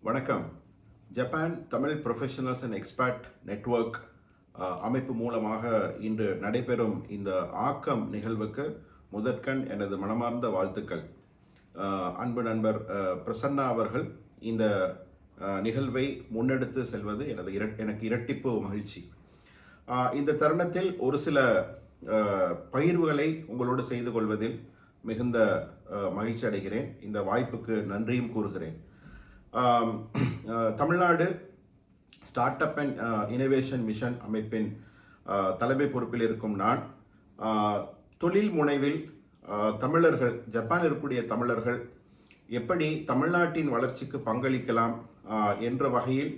வணக்கம். Japan Tamil professionals and expert network அமைப்பு மூலமாக இன்று நடைபெறும் இந்த ஆக்கம் நிகழ்வுக்கு முதற்கண் எனது மனமார்ந்த வாழ்த்துக்கள். அன்பு நண்பர் பிரசன்னா அவர்கள் இந்த நிகழ்வை முன்னெடுத்து செல்வது எனக்கு இரட்டிப்பு மகிழ்ச்சி. இந்த தருணத்தில் ஒரு சில பகிர்வுகளை உங்களோடு செய்து கொள்வதில் மிகுந்த மகிழ்ச்சி அடைகிறேன். இந்த வாய்ப்புக்கு நன்றியும் கூறுகிறேன். Tamil Nadu start up and innovation mission அமைப்பின் தலைமை பொறுப்பில் இருக்கும் நான் தொழில் முனைவில் தமிழர்கள், ஜப்பானில் இருக்கக்கூடிய தமிழர்கள் எப்படி தமிழ்நாட்டின் வளர்ச்சிக்கு பங்களிக்கலாம் என்ற வகையில்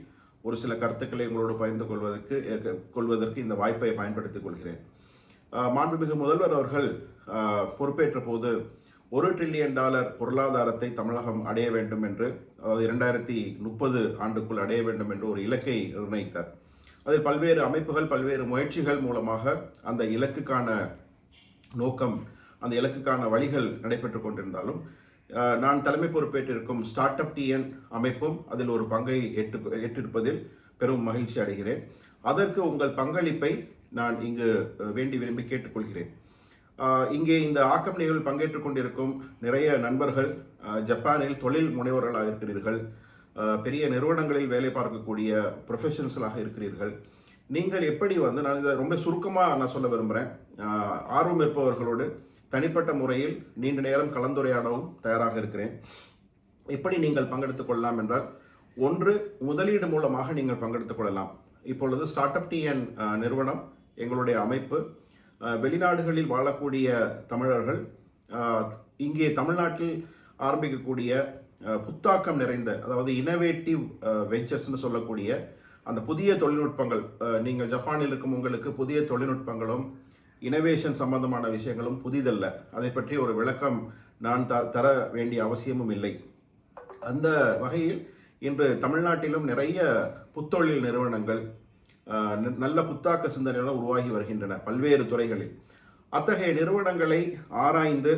ஒரு சில கருத்துக்களை உங்களோடு பகிர்ந்து கொள்வதற்கு இந்த வாய்ப்பை பயன்படுத்திக் கொள்கிறேன். மாண்புமிகு முதல்வர் அவர்கள் பொறுப்பேற்ற போது $1 டிரில்லியன் பொருளாதாரத்தை தமிழகம் அடைய வேண்டும் என்று, அதாவது 2030 ஆண்டுக்குள் அடைய வேண்டும் என்று ஒரு இலக்கை நிர்ணயித்தார். அதில் பல்வேறு அமைப்புகள், பல்வேறு முயற்சிகள் மூலமாக அந்த இலக்குக்கான நோக்கம், அந்த இலக்குக்கான வழிகள் நடைபெற்று கொண்டிருந்தாலும், நான் தலைமை பொறுப்பேற்றிருக்கும் ஸ்டார்ட் அப் டிஎன் அமைப்பும் அதில் ஒரு பங்கை ஏற்றிருப்பதில் பெரும் மகிழ்ச்சி அடைகிறேன். அதற்கு உங்கள் பங்களிப்பை நான் இங்கு வேண்டி விரும்பி கேட்டுக்கொள்கிறேன். இங்கே இந்த ஆக்கம் நிகழ்வில் பங்கேற்றுக் கொண்டிருக்கும் நிறைய நண்பர்கள் ஜப்பானில் தொழில் முனைவோர்களாக இருக்கிறீர்கள், பெரிய நிறுவனங்களில் வேலை பார்க்கக்கூடிய ப்ரொஃபஷனல்ஸாக இருக்கிறீர்கள். நீங்கள் எப்படி நான் இதை ரொம்ப சுருக்கமாக நான் சொல்ல விரும்புகிறேன். ஆர்வம் இருப்பவர்களோடு தனிப்பட்ட முறையில் நீண்ட நேரம் கலந்துரையாடவும் தயாராக இருக்கிறேன். எப்படி நீங்கள் பங்கெடுத்துக் கொள்ளலாம் என்றால், ஒன்று, முதலீடு மூலமாக நீங்கள் பங்கெடுத்துக் கொள்ளலாம். இப்பொழுது ஸ்டார்ட் அப் டிஎன் நிறுவனம், எங்களுடைய அமைப்பு, வெளிநாடுகளில் வாழக்கூடிய தமிழர்கள் இங்கே தமிழ்நாட்டில் ஆரம்பிக்கக்கூடிய புத்தாக்கம் நிறைந்த, அதாவது இனோவேட்டிவ் வெஞ்சர்ஸ்னு சொல்லக்கூடிய அந்த புதிய தொழில்நுட்பங்கள், நீங்கள் ஜப்பானில் இருக்கும் உங்களுக்கு புதிய தொழில்நுட்பங்களும் இனோவேஷன் சம்பந்தமான விஷயங்களும் புதிதல்ல. அதை பற்றி ஒரு விளக்கம் நான் தர வேண்டிய அவசியமும் இல்லை. அந்த வகையில் இன்று தமிழ்நாட்டிலும் நிறைய புத்தொழில் நிறுவனங்கள், நல்ல புத்தாக்க சிந்தனைகளும் உருவாகி வருகின்றன பல்வேறு துறைகளில். அத்தகைய நிறுவனங்களை ஆராய்ந்து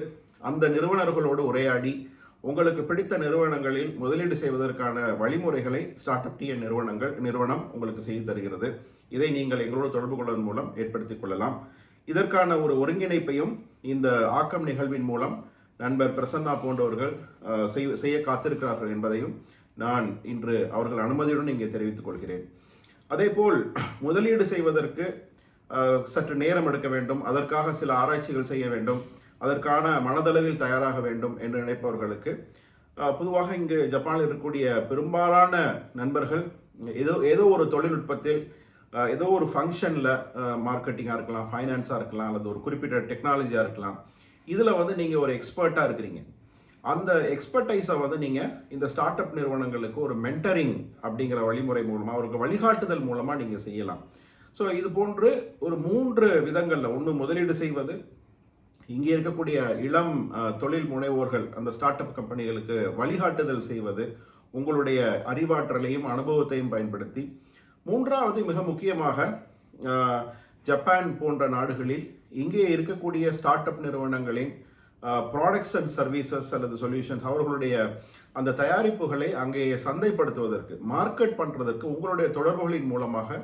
அந்த நிறுவனர்களோடு உரையாடி உங்களுக்கு பிடித்த நிறுவனங்களில் முதலீடு செய்வதற்கான வழிமுறைகளை ஸ்டார்ட் அப் டிஎன் நிறுவனம் உங்களுக்கு செய்து தருகிறது. இதை நீங்கள் எங்களோடு தொடர்பு கொள்வதன் மூலம் ஏற்படுத்திக் கொள்ளலாம். இதற்கான ஒரு ஒருங்கிணைப்பையும் இந்த ஆக்கம் நிகழ்வின் மூலம் நண்பர் பிரசன்னா போன்றவர்கள் செய்ய காத்திருக்கிறார்கள் என்பதையும் நான் இன்று அவர்கள் அனுமதியுடன் இங்கே தெரிவித்துக் கொள்கிறேன். அதேபோல் முதலீடு செய்வதற்கு சற்று நேரம் எடுக்க வேண்டும், அதற்காக சில ஆராய்ச்சிகள் செய்ய வேண்டும், அதற்கான மனதளவில் தயாராக வேண்டும் என்று நினைப்பவர்களுக்கு, பொதுவாக இங்கு ஜப்பானில் இருக்கக்கூடிய பெரும்பாலான நண்பர்கள் ஏதோ ஒரு தொழில்நுட்பத்தில், ஏதோ ஒரு ஃபங்க்ஷனில், மார்க்கெட்டிங்காக இருக்கலாம், ஃபைனான்ஸாக இருக்கலாம், அல்லது ஒரு குறிப்பிட்ட டெக்னாலஜியாக இருக்கலாம், இதில் நீங்கள் ஒரு எக்ஸ்பர்ட்டாக இருக்கிறீங்க. அந்த எக்ஸ்பர்டைஸை நீங்கள் இந்த ஸ்டார்ட் அப் நிறுவனங்களுக்கு ஒரு மென்டரிங் அப்படிங்கிற வழிமுறை மூலமாக, அவருக்கு வழிகாட்டுதல் மூலமாக நீங்கள் செய்யலாம். ஸோ இது போன்று ஒரு 3 விதங்களில், ஒன்று முதலீடு செய்வது, இங்கே இருக்கக்கூடிய இளம் தொழில் முனைவோர்கள் அந்த ஸ்டார்ட் அப் கம்பெனிகளுக்கு வழிகாட்டுதல் செய்வது, உங்களுடைய அறிவாற்றலையும் அனுபவத்தையும் பயன்படுத்தி, 3வது மிக முக்கியமாக ஜப்பான் போன்ற நாடுகளில் இங்கே இருக்கக்கூடிய ஸ்டார்ட் அப் நிறுவனங்களின் ப்ராடக்ட்ஸ் அண்ட் சர்வீசஸ் அல்லது சொல்யூஷன்ஸ், அவர்களுடைய அந்த தயாரிப்புகளை அங்கே சந்தைப்படுத்துவதற்கு, மார்க்கெட் பண்ணுறதற்கு உங்களுடைய தொடர்புகளின் மூலமாக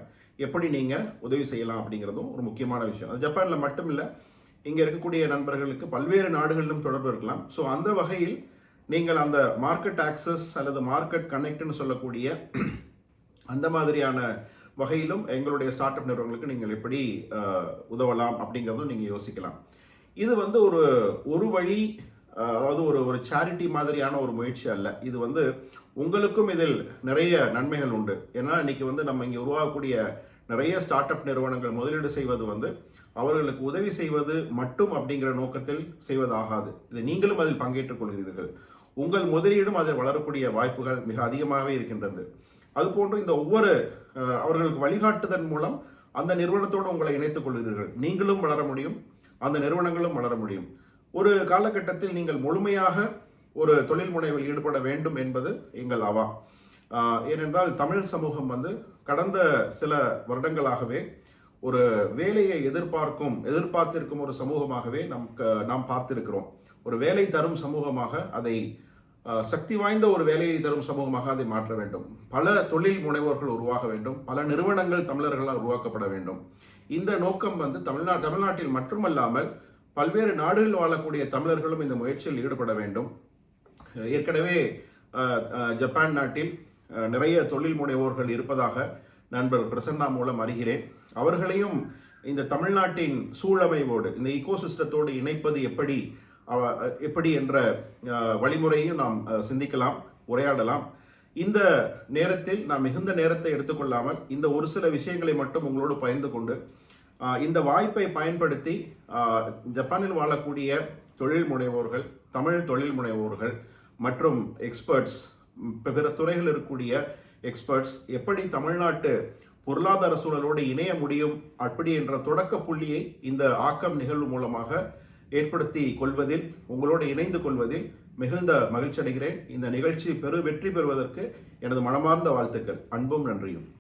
எப்படி நீங்கள் உதவி செய்யலாம் அப்படிங்கிறதும் ஒரு முக்கியமான விஷயம். அது ஜப்பானில் மட்டும் இல்லை, இங்கே இருக்கக்கூடிய நண்பர்களுக்கு பல்வேறு நாடுகளிலும் தொடர்பு இருக்கலாம். ஸோ அந்த வகையில் நீங்கள் அந்த மார்க்கெட் ஆக்சஸ் அல்லது மார்க்கெட் கனெக்ட்னு சொல்லக்கூடிய அந்த மாதிரியான வகையிலும் எங்களுடைய ஸ்டார்ட் அப் நிறுவனங்களுக்கு நீங்கள் எப்படி உதவலாம் அப்படிங்கிறதும் நீங்கள் யோசிக்கலாம். இது ஒரு வழி, அதாவது ஒரு சேரிட்டி மாதிரியான ஒரு முயற்சி அல்ல. இது உங்களுக்கும் இதில் நிறைய நன்மைகள் உண்டு. ஏன்னா இன்னைக்கு நம்ம இங்கே உருவாகக்கூடிய நிறைய ஸ்டார்ட் அப் நிறுவனங்கள் முதலீடு செய்வது அவர்களுக்கு உதவி செய்வது மட்டும் அப்படிங்கிற நோக்கத்தில் செய்வதாகாது. இது நீங்களும் அதில் பங்கேற்றுக் கொள்கிறீர்கள். உங்கள் முதலீடும் அதில் வளரக்கூடிய வாய்ப்புகள் மிக அதிகமாகவே இருக்கின்றது. அதுபோன்று இந்த ஒவ்வொரு அவர்களுக்கு வழிகாட்டுதன் மூலம் அந்த நிறுவனத்தோடு உங்களை இணைத்துக் கொள்கிறீர்கள். நீங்களும் வளர முடியும், அந்த நிறுவனங்களும் வளர முடியும். ஒரு காலகட்டத்தில் நீங்கள் முழுமையாக ஒரு தொழில் முனைவில் ஈடுபட வேண்டும் என்பது எங்கள் அவா. ஏனென்றால் தமிழ் சமூகம் கடந்த சில வருடங்களாகவே ஒரு வேலையை எதிர்பார்த்திருக்கும் ஒரு சமூகமாகவே நாம் பார்த்திருக்கிறோம். ஒரு வேலை தரும் சமூகமாக அதை சக்தி வாய்ந்த ஒரு வேலையை தரும் சமூகமாக அதை மாற்ற வேண்டும். பல தொழில் முனைவோர்கள் உருவாக வேண்டும். பல நிறுவனங்கள் தமிழர்களால் உருவாக்கப்பட வேண்டும். இந்த நோக்கம் தமிழ்நாட்டில் மட்டுமல்லாமல் பல்வேறு நாடுகளில் வாழக்கூடிய தமிழர்களும் இந்த முயற்சியில் ஈடுபட வேண்டும். ஏற்கனவே ஜப்பான் நாட்டில் நிறைய தொழில் முனைவோர்கள் இருப்பதாக நண்பர் பிரசன்னா மூலம் அறிகிறேன். அவர்களையும் இந்த தமிழ்நாட்டின் சூழமைவோடு, இந்த ஈகோசிஸ்டத்தோடு இணைப்பது எப்படி என்ற வழிமுறையும் நாம் சிந்திக்கலாம், உரையாடலாம். இந்த நேரத்தில் நாம் மிகுந்த நேரத்தை எடுத்துக்கொள்ளாமல் இந்த ஒரு சில விஷயங்களை மட்டும் உங்களோடு பகிர்ந்து கொண்டு இந்த வாய்ப்பை பயன்படுத்தி ஜப்பானில் வாழக்கூடிய தொழில் முனைவோர்கள், தமிழ் தொழில் முனைவோர்கள் மற்றும் எக்ஸ்பர்ட்ஸ், பிற துறைகளில் இருக்கக்கூடிய எக்ஸ்பர்ட்ஸ் எப்படி தமிழ்நாட்டு பொருளாதார சூழலோடு இணைய முடியும் அப்படி என்ற தொடக்க புள்ளியை இந்த ஆக்கம் நிகழ்வு மூலமாக ஏற்படுத்தி கொள்வதில், உங்களோடு இணைந்து கொள்வதில் மிகுந்த மகிழ்ச்சி அடைகிறேன். இந்த நிகழ்ச்சி வெற்றி பெறுவதற்கு எனது மனமார்ந்த வாழ்த்துக்கள். அன்பும் நன்றியும்.